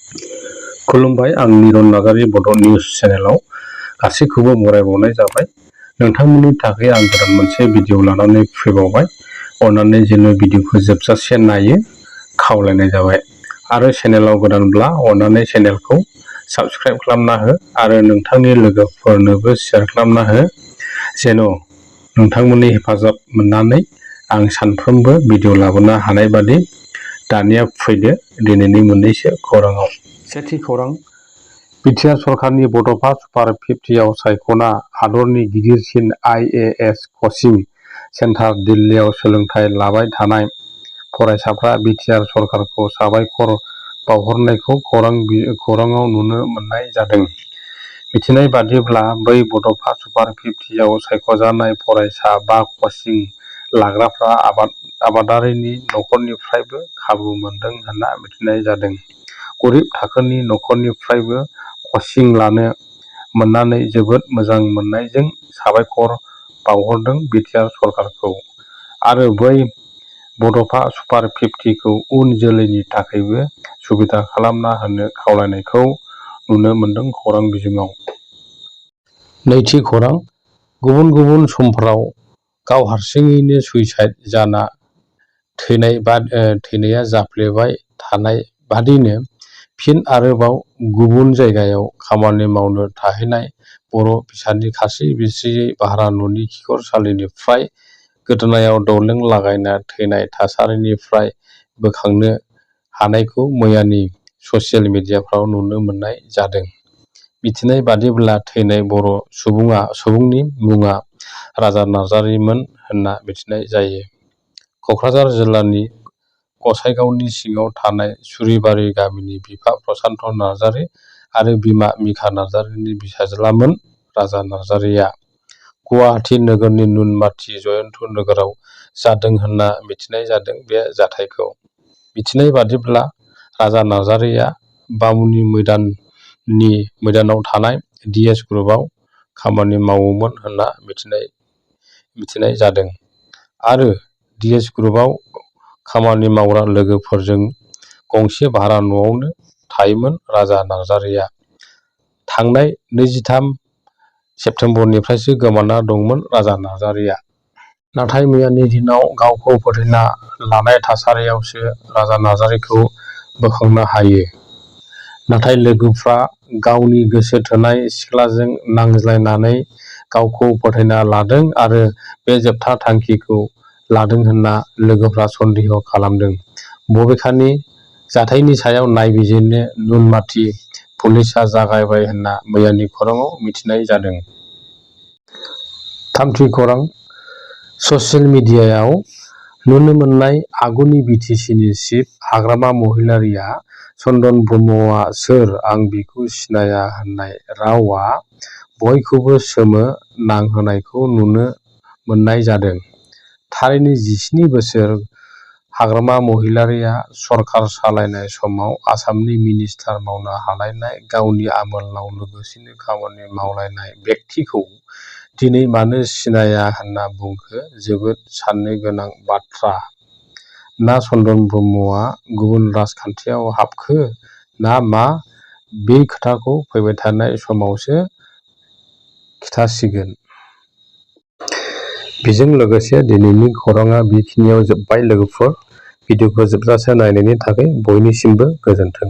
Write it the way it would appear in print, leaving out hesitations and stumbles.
खुलुमबाय, आं निरन नार्जारि बड' निउज चेनेलाव गासैखौबो बरायबावनाय जाबाय। नोंथांमोननि थाखाय आं गोदान मोनसे भिडिअ लानानै फैबावबाय। अन्नानै जेन' भिडिअखौ जोबजासे नायो खावलायनाय जाबाय। आरो चेनेलाव गोदानब्ला अन्नानै चेनेलखौ साबस्क्राइब खालामना हो आरो नोंथांनि लोगोफोरनोबो शेयार खालामना हो, जेन' नोंथांमोननि हेफाजाब मोननानै आं सानफ्रोमबो भिडिअ लाबोनो हानाय बादि। दानिया फैदो दिनैनि मोननैसो खौराङाव। सेथि खौरां, बिटिआर सरकारनि बड'फा सुपार 50आव सायख'ना हादरनि गिदिरसिन IAS कचिं सेन्टार दिल्लीयाव सोलोंथाइ लाबाय थानाय फरायसाफ्रा बिटिआर सरकारखौ साबायखर बावहरनायखौ खौराङाव नुनो मोननाय जादों। मिथिनाय बादिब्ला बै बड'फा सुपार 50आव सायख'जानाय फरायसा बा कचिं लाग्राफ्रा आबादारिनि न'खरनिफ्रायबो खाबु मोनदों होनना मिथिनाय जादों। गरिब थाखोनि न'खरनिफ्रायबो कचिं लानो मोननानै जोबोद मोजां मोननायजों साबायखर बावहरदों बिटिआर सरकारखौ आरो बै बड'फा सुपार 50खौ उन जोलैनि थाखायबो सुबिदा खालामना होनो खावलायनायखौ नुनो मोनदों खौरां बिजोङाव। नैथि खौरां, गुबुन गुबुन समफोराव गाव हारसिङैनो सुइसाइड जाना थैनाया जाफ्लेबाय थानाय बादिनो फिन आरोबाव गुबुन जायगायाव खामानि मावनो थाहैनाय बर' फिसानि खास्रि बिस्रियै भारा न'नि खिखरसालिनिफ्राय गोदोनायाव दौलें लागायना थैनाय थासारिनिफ्राय बोखांनो हानायखौ मैयानि ससियेल मिडियाफ्राव नुनो मोननाय जादों। मिथिनाय बादिब्ला थैनाय बर' सुबुंनि मुङा राजा नार्जारिमोन होनना मिथिनाय जायो। क'क्राझार जिल्लानि गसाइगावनि सिङाव थानाय सुरिबारि गामिनि बिफा प्रसान्त नार्जारि आरो बिमा मिका नार्जारिनि फिसाज्लामोन राजा नार्जारिया। गुवाहाटि नोगोरनि नुनमाथि जयन्त नोगोराव जादों होनना मिथिनाय जादों बे जाथायखौ। मिथिनाय बादिब्ला राजा नार्जारिया बामुनि मैदानाव थानाय DS ग्रुपआव खामानि मावोमोन होनना मिथिनाय जादों आरो DS ग्रुपआव खामानि मावग्रा लोगोफोरजों गंसे भारा न'आवनो थायोमोन राजा नार्जारिया। थांनाय 23 सेप्तेम्बरनिफ्रायसो गोमाना दंमोन राजा नार्जारिया। नाथाय मैयानि दिनाव गावखौ फोथैना लानाय थासारियावसो राजा नार्जारिखौ बोखांनो हायो। नाथाय लोगोफ्रा गावनि गोसो थोनाय सिख्लाजों नांज्लायनानै गावखौ फोथैना लादों आरो बे जोबथा थांखिखौ लादों होनना लोगोफ्रा सन्देह खालामदों। बबेखानि जाथायनि सायाव नायबिजिरनो नुनमाथि पुलिसआ जागायबाय होनना मैयानि खौराङाव मिथिनाय जादों। थामथि खौरां, ससियेल मिडियायाव नुनो मोननाय आगुनि BTCनि चिफ हाग्रामा महिलारीआ चन्दन ब्रह्मआ सोर आं बिखौ सिनाया होननाय रावआ बयखौबो सोमो नांहोनायखौ नुनो मोननाय जादों। थारैनो 17 बोसोर हाग्रामा महिलारीआ सरखार सालायनाय समाव आसामनि मिनिस्टार मावनो हालायनाय गावनि आमोलाव लोगोसेनो खामानि मावलायनाय बेक्तिखौ दिनै मानो सिनाया होनना बुंखो जोबोद साननो गोनां बाथ्रा। ना चन्दन ब्रह्मआ गुबुन राजखान्थियाव हाबखो ना मा, बे खोथाखौ फैबाय थानाय समावसो खिथासिगोन। बेजों लोगोसे दिनैनि खौराङा बेखिनियाव जोब्बाय लोगोफोर। भिडिअखौ जोबजासे नायनायनि थाखाय बयनिसिमबो गोजोन्थों।